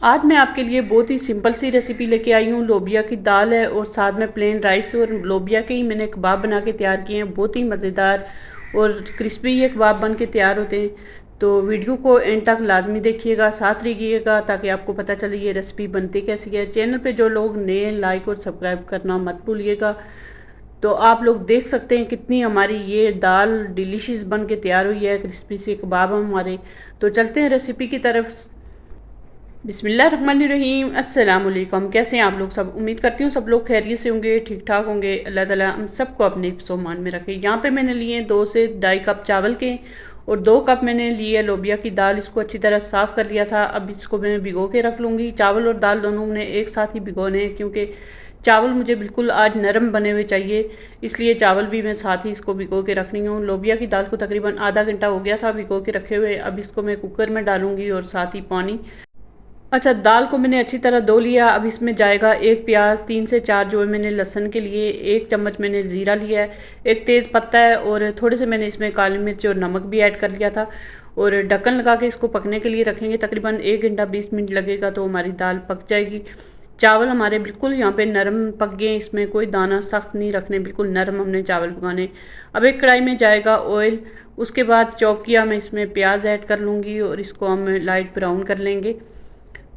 आज मैं आपके लिए बहुत ही सिंपल सी रेसिपी लेके आई हूँ। लोबिया की दाल है और साथ में प्लेन राइस और लोबिया के ही मैंने कबाब बना के तैयार किए हैं। बहुत ही मज़ेदार और क्रिस्पी ये कबाब बन के तैयार होते हैं। तो वीडियो को एंड तक लाजमी देखिएगा, साथ रहिएगा ताकि आपको पता चले ये रेसिपी बनती कैसी है। चैनल पे जो लोग नए लाइक और सब्सक्राइब करना मत भूलिएगा। तो आप लोग देख सकते हैं कितनी हमारी ये दाल डिलीशियस बन के तैयार हुई है, क्रिस्पी से कबाब हमारे। तो चलते हैं रेसिपी की तरफ। बिस्मिल्लाहिर्रहमानिर्रहीम, अस्सलाम वालेकुम। कैसे हैं आप लोग सब? उम्मीद करती हूँ सब लोग खैरियत से होंगे, ठीक ठाक होंगे। अल्लाह ताला हम सबको अपने हिफ्ज़-ओ-मान में रखे। यहाँ पे मैंने लिए 2 से ढाई कप चावल के और 2 कप मैंने लिए लोबिया की दाल। इसको अच्छी तरह साफ़ कर लिया था। अब इसको मैं भिगो के रख लूँगी। चावल और दाल दोनों मैंने एक साथ ही भिगोने हैं क्योंकि चावल मुझे बिल्कुल आज नरम बने हुए चाहिए, इसलिए चावल भी मैं साथ ही इसको भिगो के रख रही हूँ। लोबिया की दाल को तकरीबन आधा घंटा हो गया था भिगो के रखे हुए। अब इसको मैं कुकर में डालूँगी और साथ ही पानी। अच्छा, दाल को मैंने अच्छी तरह धो लिया। अब इसमें जाएगा 1 प्याज, 3 से 4 जो है मैंने लहसुन के लिए, 1 चम्मच मैंने ज़ीरा लिया है, 1 तेज़ पत्ता है और थोड़े से मैंने इसमें काली मिर्च और नमक भी ऐड कर लिया था। और ढक्कन लगा के इसको पकने के लिए रखेंगे। तकरीबन 1 घंटा 20 मिनट लगेगा तो हमारी दाल पक जाएगी। चावल हमारे बिल्कुल यहाँ पे नरम पक गए, इसमें कोई दाना सख्त नहीं रखने, बिल्कुल नरम हमने चावल पकाने। अब एक कढ़ाई में जाएगा ऑयल, उसके बाद चॉप किया मैं इसमें प्याज ऐड कर लूँगी और इसको हम लाइट ब्राउन कर लेंगे।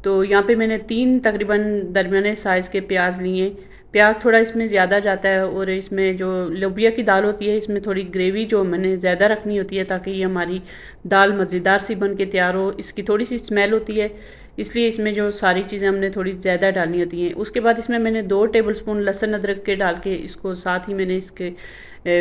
तो यहाँ पे मैंने 3 तकरीबन दरमियाने साइज़ के प्याज लिए। प्याज थोड़ा इसमें ज़्यादा जाता है और इसमें जो लोबिया की दाल होती है इसमें थोड़ी ग्रेवी जो मैंने ज़्यादा रखनी होती है ताकि ये हमारी दाल मज़ेदार सी बन के तैयार हो। इसकी थोड़ी सी स्मेल होती है, इसलिए इसमें जो सारी चीज़ें हमने थोड़ी ज़्यादा डालनी होती हैं। उसके बाद इसमें मैंने 2 टेबल स्पून लहसुन अदरक के डाल के इसको साथ ही मैंने इसके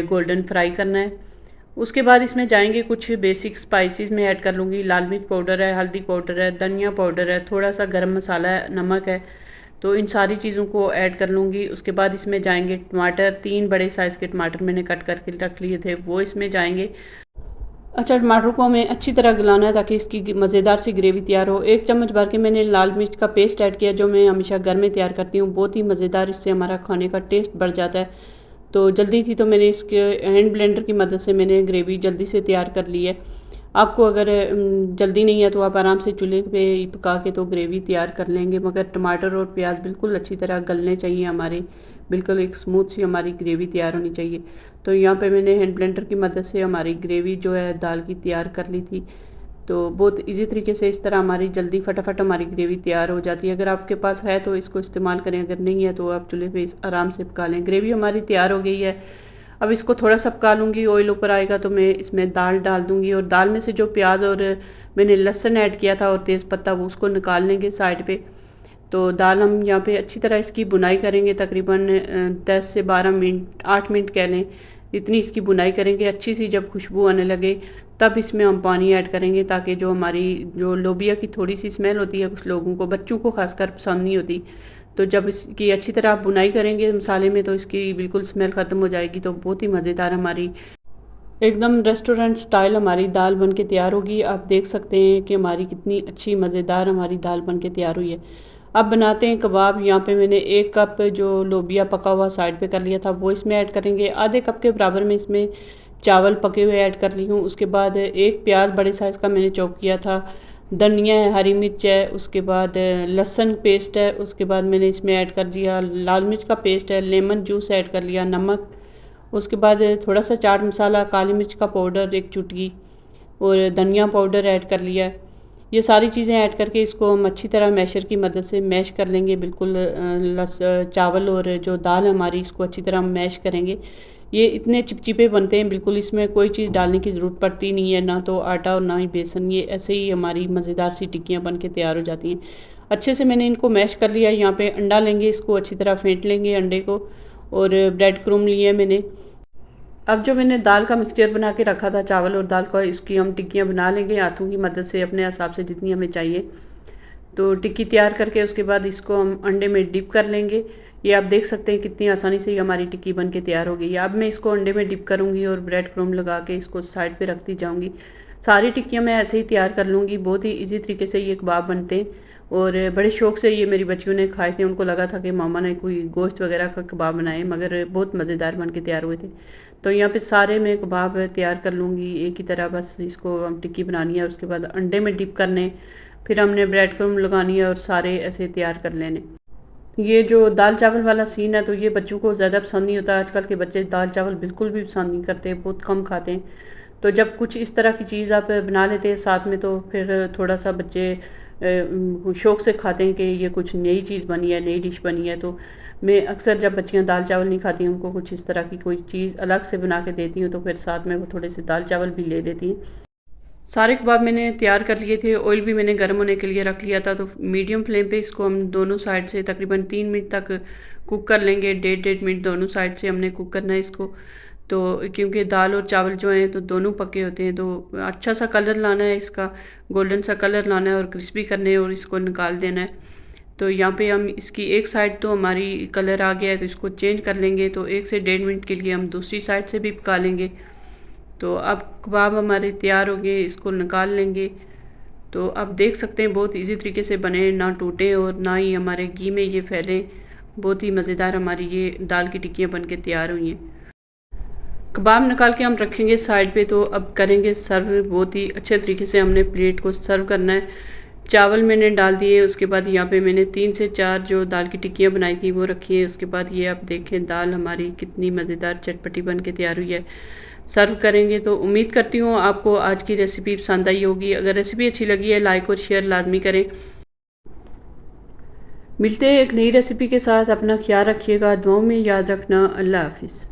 गोल्डन फ्राई करना है। उसके बाद इसमें जाएंगे कुछ बेसिक स्पाइसेस में ऐड कर लूँगी। लाल मिर्च पाउडर है, हल्दी पाउडर है, धनिया पाउडर है, थोड़ा सा गरम मसाला है, नमक है। तो इन सारी चीज़ों को ऐड कर लूँगी। उसके बाद इसमें जाएंगे टमाटर, 3 बड़े साइज़ के टमाटर मैंने कट करके रख लिए थे, वो इसमें जाएंगे। अच्छा, टमाटर को हमें अच्छी तरह गलाना है ताकि इसकी मज़ेदार सी ग्रेवी तैयार हो। 1 चम्मच भर के मैंने लाल मिर्च का पेस्ट ऐड किया जो मैं हमेशा घर में तैयार करती हूँ। बहुत ही मज़ेदार, इससे हमारा खाने का टेस्ट बढ़ जाता है। तो जल्दी थी तो मैंने इसके हैंड ब्लेंडर की मदद से मैंने ग्रेवी जल्दी से तैयार कर ली है। आपको अगर जल्दी नहीं है तो आप आराम से चूल्हे पे ही पका के तो ग्रेवी तैयार कर लेंगे, मगर टमाटर और प्याज बिल्कुल अच्छी तरह गलने चाहिए हमारे, बिल्कुल एक स्मूथ सी हमारी ग्रेवी तैयार होनी चाहिए। तो यहाँ पे मैंने हैंड ब्लेंडर की मदद से हमारी ग्रेवी जो है दाल की तैयार कर ली थी। तो बहुत इजी तरीके से इस तरह हमारी जल्दी फटाफट हमारी ग्रेवी तैयार हो जाती है। अगर आपके पास है तो इसको इस्तेमाल करें, अगर नहीं है तो आप चूल्हे पे आराम से पका लें। ग्रेवी हमारी तैयार हो गई है। अब इसको थोड़ा सा पका लूँगी। ऑयल ऊपर आएगा तो मैं इसमें दाल डाल दूँगी और दाल में से जो प्याज और मैंने लहसुन ऐड किया था और तेज़पत्ता वो उसको निकाल लेंगे साइड पे। तो दाल हम यहाँ पे अच्छी तरह इसकी बुनाई करेंगे, तकरीबन 10 से 12 मिनट, 8 मिनट कह लें, इतनी इसकी बुनाई करेंगे। अच्छी सी जब खुशबू आने लगे तब इसमें हम पानी ऐड करेंगे ताकि जो हमारी जो लोबिया की थोड़ी सी स्मेल होती है, कुछ लोगों को, बच्चों को खासकर पसंद नहीं होती, तो जब इसकी अच्छी तरह आप बुनाई करेंगे मसाले में तो इसकी बिल्कुल स्मेल ख़त्म हो जाएगी। तो बहुत ही मज़ेदार हमारी एकदम रेस्टोरेंट स्टाइल हमारी दाल बन के तैयार होगी। आप देख सकते हैं कि हमारी कितनी अच्छी मज़ेदार हमारी दाल बन के तैयार हुई है। अब बनाते हैं कबाब। यहाँ पे मैंने 1 कप जो लोबिया पका हुआ साइड पे कर लिया था वो इसमें ऐड करेंगे। आधे कप के बराबर में इसमें चावल पके हुए ऐड कर ली हूँ। उसके बाद 1 प्याज बड़े साइज़ का मैंने चॉप किया था, धनिया है, हरी मिर्च है, उसके बाद लहसुन पेस्ट है, उसके बाद मैंने इसमें ऐड कर दिया लाल मिर्च का पेस्ट है, लेमन जूस ऐड कर लिया, नमक, उसके बाद थोड़ा सा चाट मसाला, काली मिर्च का पाउडर 1 चुटकी और धनिया पाउडर ऐड कर लिया है। ये सारी चीज़ें ऐड करके इसको हम अच्छी तरह मैशर की मदद से मैश कर लेंगे। बिल्कुल चावल और जो दाल है हमारी, इसको अच्छी तरह हम मैश करेंगे। ये इतने चिपचिपे बनते हैं, बिल्कुल इसमें कोई चीज़ डालने की ज़रूरत पड़ती नहीं है, ना तो आटा और ना ही बेसन। ये ऐसे ही हमारी मज़ेदार सी टिक्कियाँ बन के तैयार हो जाती हैं। अच्छे से मैंने इनको मैश कर लिया। यहाँ पे अंडा लेंगे, इसको अच्छी तरह फेंट लेंगे अंडे को, और ब्रेड क्रूम लिए मैंने। अब जो मैंने दाल का मिक्सचर बना के रखा था चावल और दाल का, इसकी हम टिक्कियाँ बना लेंगे हाथों की मदद से अपने हिसाब से जितनी हमें चाहिए। तो टिक्की तैयार करके उसके बाद इसको हम अंडे में डिप कर लेंगे। ये आप देख सकते हैं कितनी आसानी से हमारी टिक्की बन के तैयार हो गई है। अब मैं इसको अंडे में डिप करूँगी और ब्रेड क्रूम लगा के इसको साइड पे रखती जाऊँगी। सारी टिक्कियाँ मैं ऐसे ही तैयार कर लूँगी। बहुत ही ईजी तरीके से ये कबाब बनते हैं और बड़े शौक़ से ये मेरी बच्चियों ने खाए थे। उनको लगा था कि मामा ने कोई गोश्त वगैरह का कबाब बनाए, मगर बहुत मज़ेदार बन के तैयार हुए थे। तो यहाँ पे सारे मैं कबाब तैयार कर लूँगी एक ही तरह, बस इसको हम टिक्की बनानी है। उसके बाद अंडे में डिप करने, फिर हमने ब्रेड क्रम्ब लगानी है और सारे ऐसे तैयार कर लेने। ये जो दाल चावल वाला सीन है तो ये बच्चों को ज़्यादा पसंद नहीं होता। आजकल के बच्चे दाल चावल बिल्कुल भी पसंद नहीं करते, बहुत कम खाते हैं। तो जब कुछ इस तरह की चीज़ आप बना लेते हैं साथ में तो फिर थोड़ा सा बच्चे शौक़ से खाते हैं कि ये कुछ नई चीज़ बनी है, नई डिश बनी है। तो मैं अक्सर जब बच्चियाँ दाल चावल नहीं खाती हैं उनको कुछ इस तरह की कोई चीज़ अलग से बना के देती हूँ, तो फिर साथ में वो थोड़े से दाल चावल भी ले लेती हैं। सारे कबाब मैंने तैयार कर लिए थे, ऑयल भी मैंने गर्म होने के लिए रख लिया था। तो मीडियम फ्लेम पे इसको हम दोनों साइड से तकरीबन 3 मिनट तक कुक कर लेंगे। 1.5 मिनट दोनों साइड से हमने कुक करना है इसको। तो क्योंकि दाल और चावल जो हैं तो दोनों पके होते हैं, तो अच्छा सा कलर लाना है इसका, गोल्डन सा कलर लाना है और क्रिस्पी करने हैं और इसको निकाल देना है। तो यहाँ पे हम इसकी एक साइड तो हमारी कलर आ गया है तो इसको चेंज कर लेंगे। तो 1 से 1.5 मिनट के लिए हम दूसरी साइड से भी पका लेंगे। तो अब कबाब हमारे तैयार हो गए, इसको निकाल लेंगे। तो आप देख सकते हैं बहुत इजी तरीके से बने, ना टूटे और ना ही हमारे घी में ये फैले। बहुत ही मज़ेदार हमारी ये दाल की टिक्कियाँ बन के तैयार हुई हैं। कबाब निकाल के हम रखेंगे साइड पे। तो अब करेंगे सर्व। बहुत ही अच्छे तरीके से हमने प्लेट को सर्व करना है। चावल मैंने डाल दिए, उसके बाद यहाँ पे मैंने 3 से 4 जो दाल की टिक्कियाँ बनाई थी वो रखी है। उसके बाद ये आप देखें दाल हमारी कितनी मज़ेदार चटपटी बन के तैयार हुई है। सर्व करेंगे। तो उम्मीद करती हूँ आपको आज की रेसिपी पसंद आई होगी। अगर रेसिपी अच्छी लगी है लाइक और शेयर लाजमी करें। मिलते हैं एक नई रेसिपी के साथ। अपना ख्याल रखिएगा, दुआओं में याद रखना। अल्लाह हाफिज़।